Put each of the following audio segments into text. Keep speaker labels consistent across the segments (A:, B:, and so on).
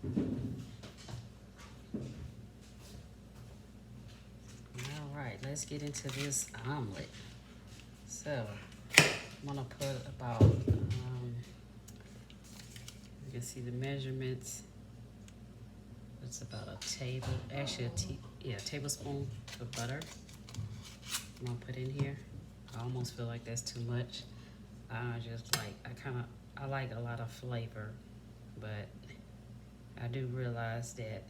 A: All right, let's get into this omelet. So, I'm gonna put about, you can see the measurements. It's about a tablespoon of butter. I'm gonna put in here. I almost feel like that's too much. I like a lot of flavor, but I do realize that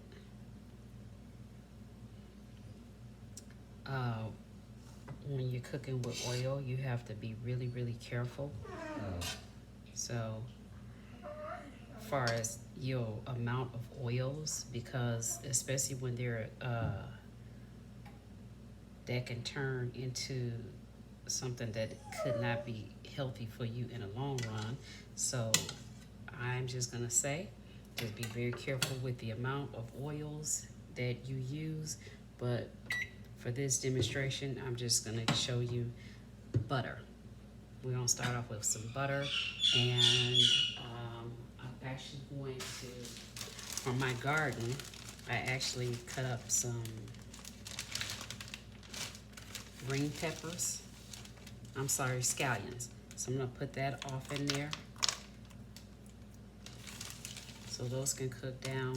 A: when you're cooking with oil, you have to be really, really careful. So, as far as your amount of oils, because especially when they're that can turn into something that could not be healthy for you in the long run. So I'm just gonna say, just be very careful with the amount of oils that you use. But for this demonstration, I'm just gonna show you butter. We're gonna start off with some butter, and I'm actually going to, from my garden, I actually cut up some green peppers. I'm sorry, scallions. So I'm gonna put that off in there. So those can cook down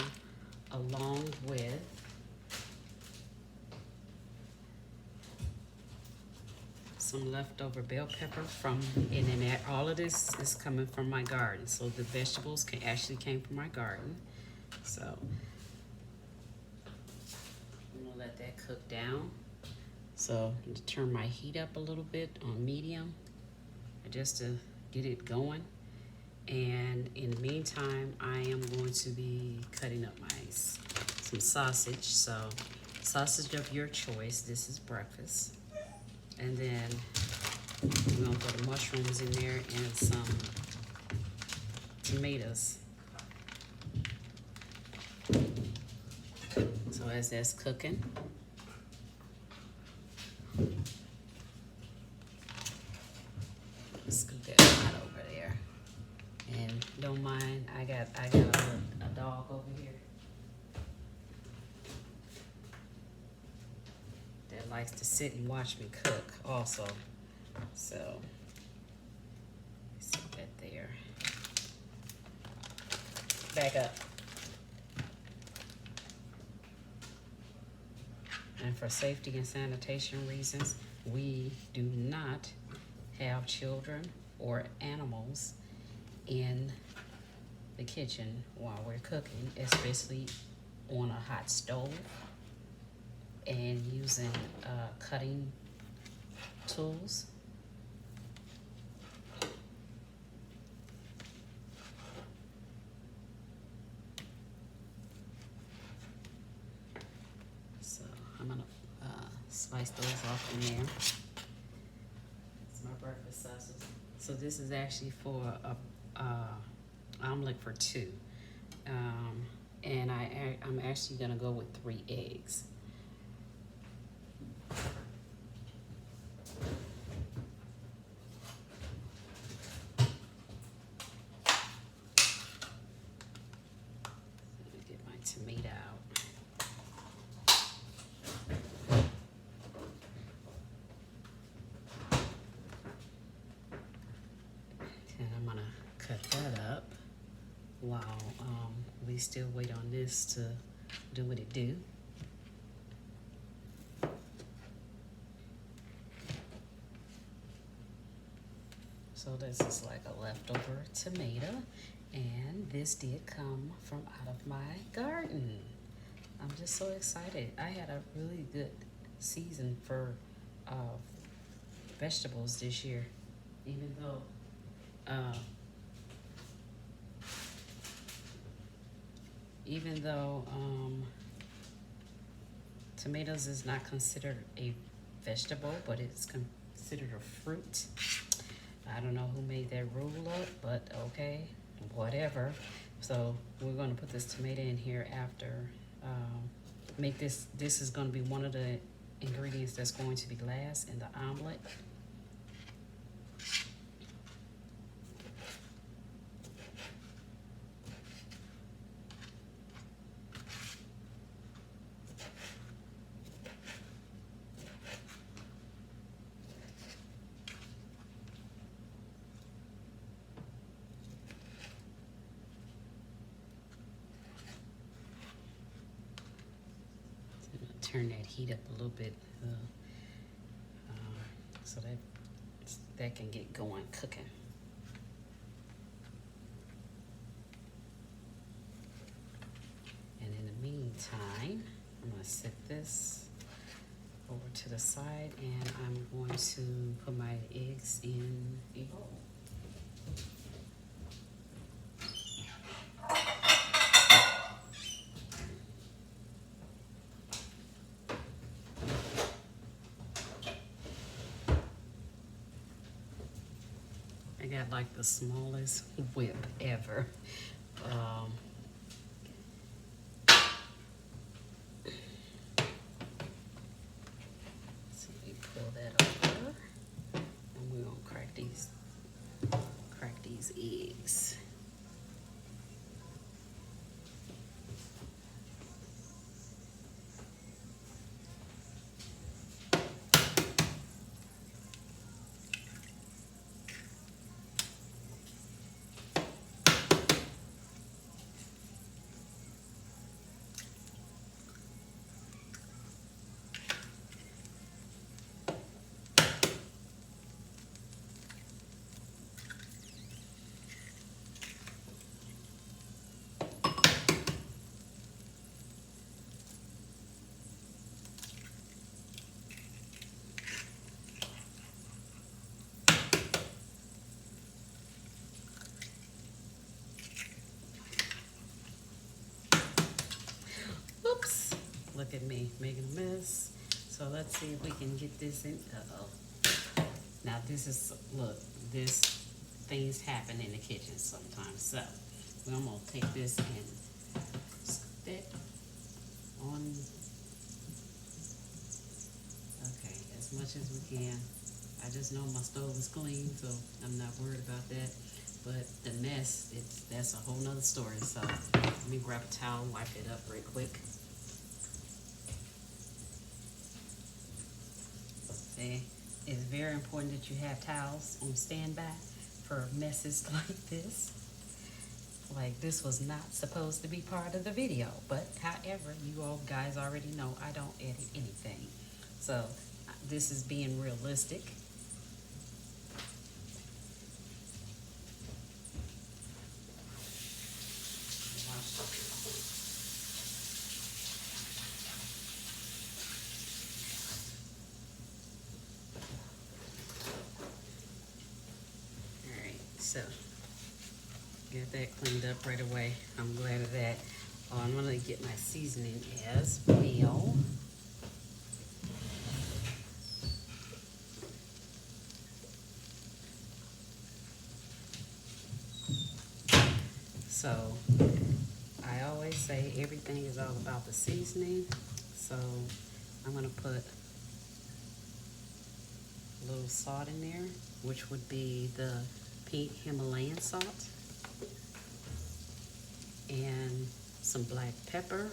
A: along with some leftover bell pepper and then all of this is coming from my garden. So the vegetables actually came from my garden. So I'm gonna let that cook down. So I'm gonna turn my heat up a little bit on medium, just to get it going. And in the meantime, I am going to be cutting up some sausage. So sausage of your choice. This is breakfast. And then we're gonna put the mushrooms in there and some tomatoes. So as that's cooking, scoot that pot over there. And don't mind, I got a dog over here that likes to sit and watch me cook also. So set that there. Back up. And for safety and sanitation reasons, we do not have children or animals in the kitchen while we're cooking, especially on a hot stove and using cutting tools. So I'm gonna slice those off in there. It's my breakfast sausage. So this is actually for a omelet for two. And I'm actually gonna go with 3 eggs. Let me get my tomato out. And I'm gonna cut that up while we still wait on this to do what it do. So this is like a leftover tomato, and this did come from out of my garden. I'm just so excited. I had a really good season for vegetables this year, even though tomatoes is not considered a vegetable, but it's considered a fruit. I don't know who made that rule up, but okay, whatever. So we're gonna put this tomato in here after, this is gonna be one of the ingredients that's going to be last in the omelet. turn that heat up a little bit so that can get going cooking. And in the meantime, I'm going to set this over to the side, and I'm going to put my eggs in a bowl. I got like the smallest whip ever. So we pull that over, and we're gonna crack these eggs. Oops, look at me making a mess. So let's see if we can get this in. Uh-oh. Now this is, look, things happen in the kitchen sometimes. So I'm gonna take this and stick on, okay, as much as we can. I just know my stove is clean, so I'm not worried about that. But the mess, that's a whole nother story. So let me grab a towel, wipe it up real quick. See, it's very important that you have towels on standby for messes like this. Like, this was not supposed to be part of the video, but however, you all guys already know I don't edit anything. So this is being realistic. So, get that cleaned up right away. I'm glad of that. Oh, I'm gonna get my seasoning as well. So, I always say everything is all about the seasoning. So, I'm gonna put a little salt in there, which would be the pink Himalayan salt, and some black pepper,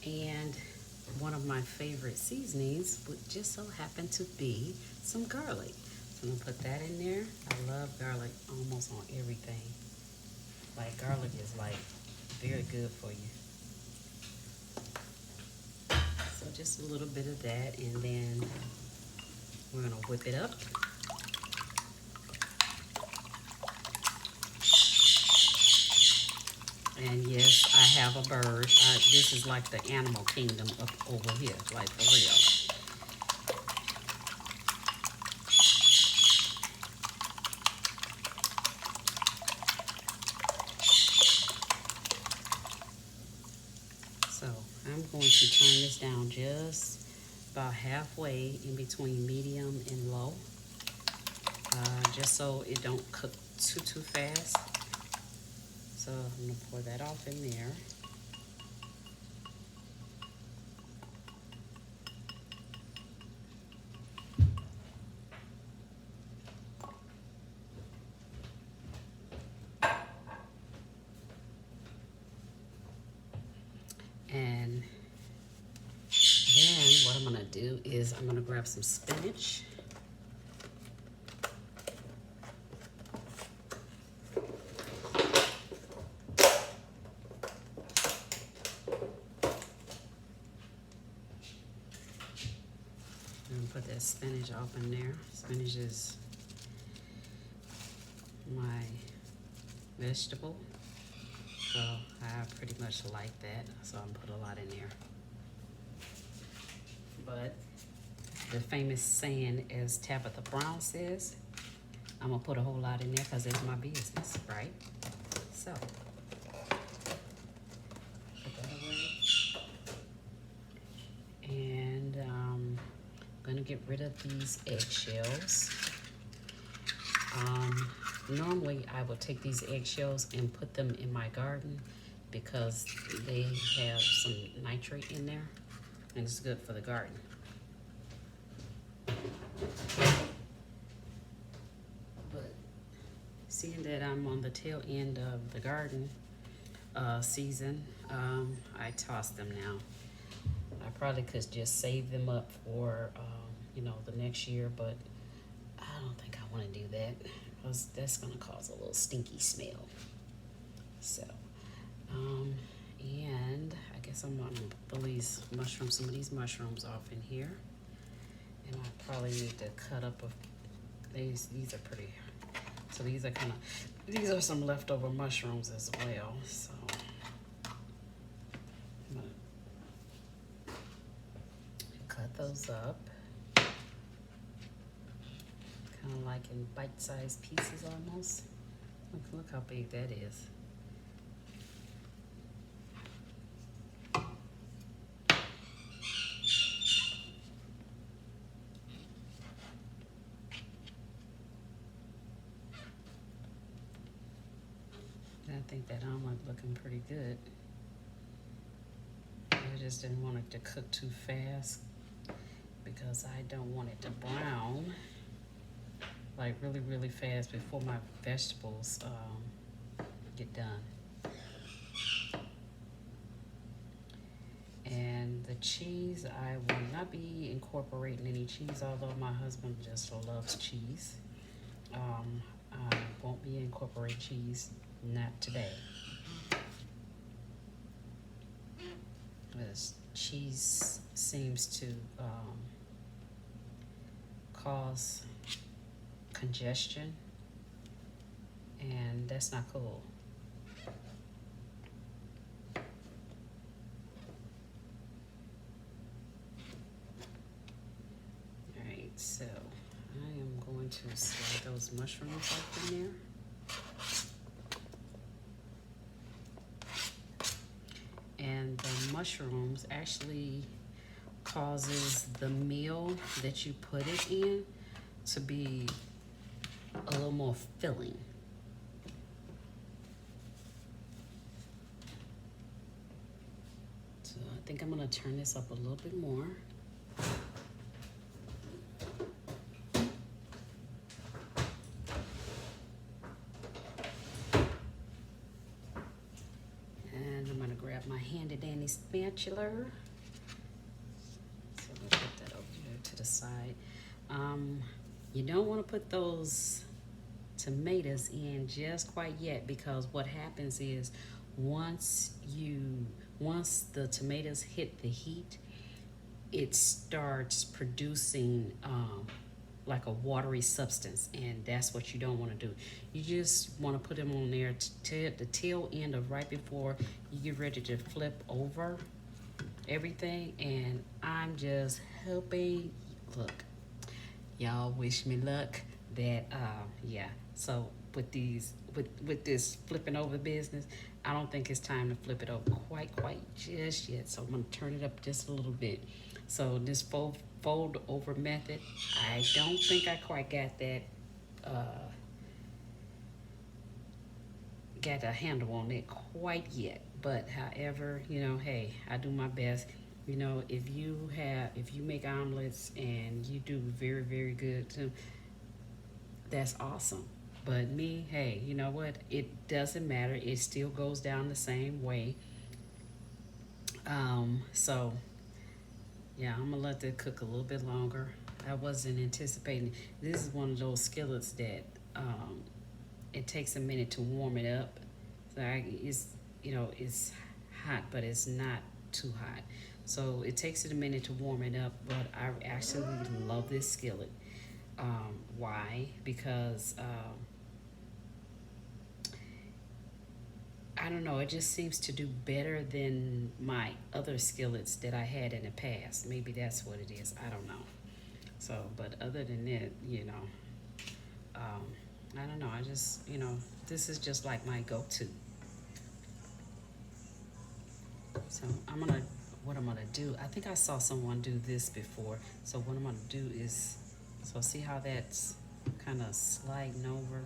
A: and one of my favorite seasonings would just so happen to be some garlic. So I'm gonna put that in there. I love garlic almost on everything. Like, garlic is like very good for you. So just a little bit of that, and then we're gonna whip it up. And yes, I have a bird. This is like the animal kingdom up over here, like for real. So I'm going to turn this down just about halfway in between medium and low, just so it don't cook too fast. So I'm gonna pour that off in there. And then what I'm gonna do is I'm gonna grab some spinach. put that spinach off in there. Spinach is my vegetable, so I pretty much like that, so I'm put a lot in there. But the famous saying, as Tabitha Brown says, I'm gonna put a whole lot in there because it's my business, right? So put that away. And I'm gonna get rid of these eggshells. Normally I will take these eggshells and put them in my garden because they have some nitrate in there and it's good for the garden. But seeing that I'm on the tail end of the garden season, I toss them now. I probably could just save them up for you know, the next year, but I don't think I want to do that because that's going to cause a little stinky smell. So, and I guess I'm going to pull these mushrooms, some of these mushrooms off in here. And I probably need to cut up these are pretty, so these are kind of, these are some leftover mushrooms as well. So, I'm going to cut those up. Kind of like in bite-sized pieces almost. Look how big that is. I think that omelet looking pretty good. I just didn't want it to cook too fast because I don't want it to brown like really fast before my vegetables get done. And the cheese, I will not be incorporating any cheese, although my husband just loves cheese. I won't be incorporating cheese, not today. Because cheese seems to cause congestion, and that's not cool. Alright, so I am going to slide those mushrooms up in there. And the mushrooms actually causes the meal that you put it in to be a little more filling. So I think I'm gonna turn this up a little bit more. And I'm gonna grab my handy dandy spatula. So I'm gonna put that over here to the side. You don't want to put those tomatoes in just quite yet, because what happens is once the tomatoes hit the heat, it starts producing like a watery substance, and that's what you don't want to do. You just want to put them on there to the tail end of right before you get ready to flip over everything. And I'm just hoping, look, y'all wish me luck that yeah. So with this flipping over business, I don't think it's time to flip it over quite just yet. So I'm gonna turn it up just a little bit. So this fold over method, I don't think I quite got that got a handle on it quite yet. But however, you know, hey, I do my best. You know, if you make omelets and you do very good too, that's awesome. But me, hey, you know what? It doesn't matter. It still goes down the same way. So yeah, I'm gonna let that cook a little bit longer. I wasn't anticipating. This is one of those skillets that it takes a minute to warm it up. So it's, you know, it's hot, but it's not too hot. So it takes it a minute to warm it up, but I actually love this skillet. Why? Because I don't know, it just seems to do better than my other skillets that I had in the past. Maybe that's what it is. I don't know. So, but other than that, I don't know. I just, this is just like my go-to. So what I'm gonna do, I think I saw someone do this before. So what I'm gonna do is, so see how that's kind of sliding over?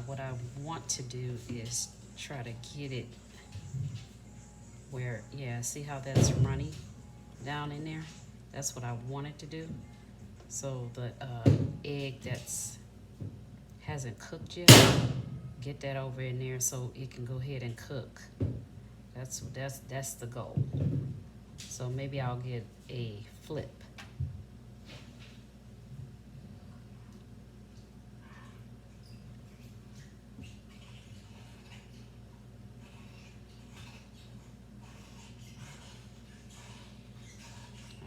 A: What I want to do is try to get it where, yeah, see how that's runny down in there? That's what I wanted to do. So the egg that's hasn't cooked yet, get that over in there so it can go ahead and cook. That's the goal. So maybe I'll get a flip.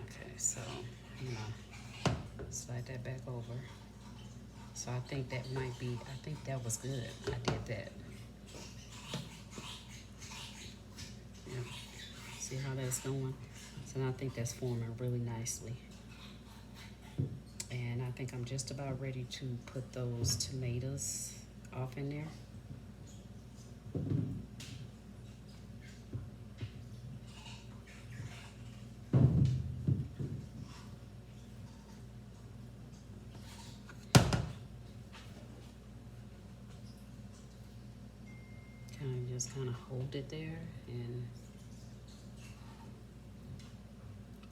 A: Okay, so slide that back over. So I think that might be, I think that was good. I did that. Yeah. See how that's going? So now I think that's forming really nicely. And I think I'm just about ready to put those tomatoes off in there. Just kind of hold it there and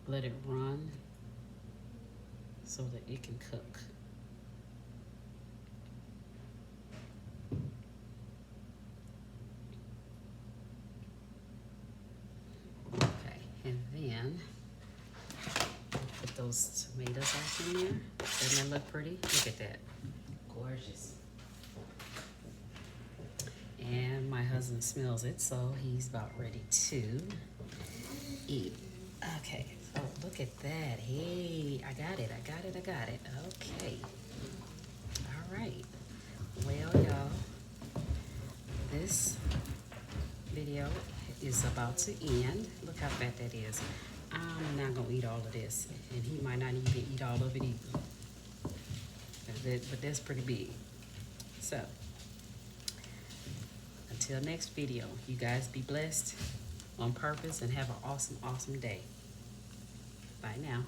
A: let it run so that it can cook. Okay, and then put those tomatoes off in there. Doesn't that look pretty? Look at that. Gorgeous. And my husband smells it, so he's about ready to eat. Okay, so look at that. Hey, I got it. Okay. All right. Well, y'all, this video is about to end. Look how fat that is. I'm not gonna eat all of this, and he might not even eat all of it either. But that's pretty big. So, until next video, you guys be blessed on purpose and have an awesome, awesome day. Bye now.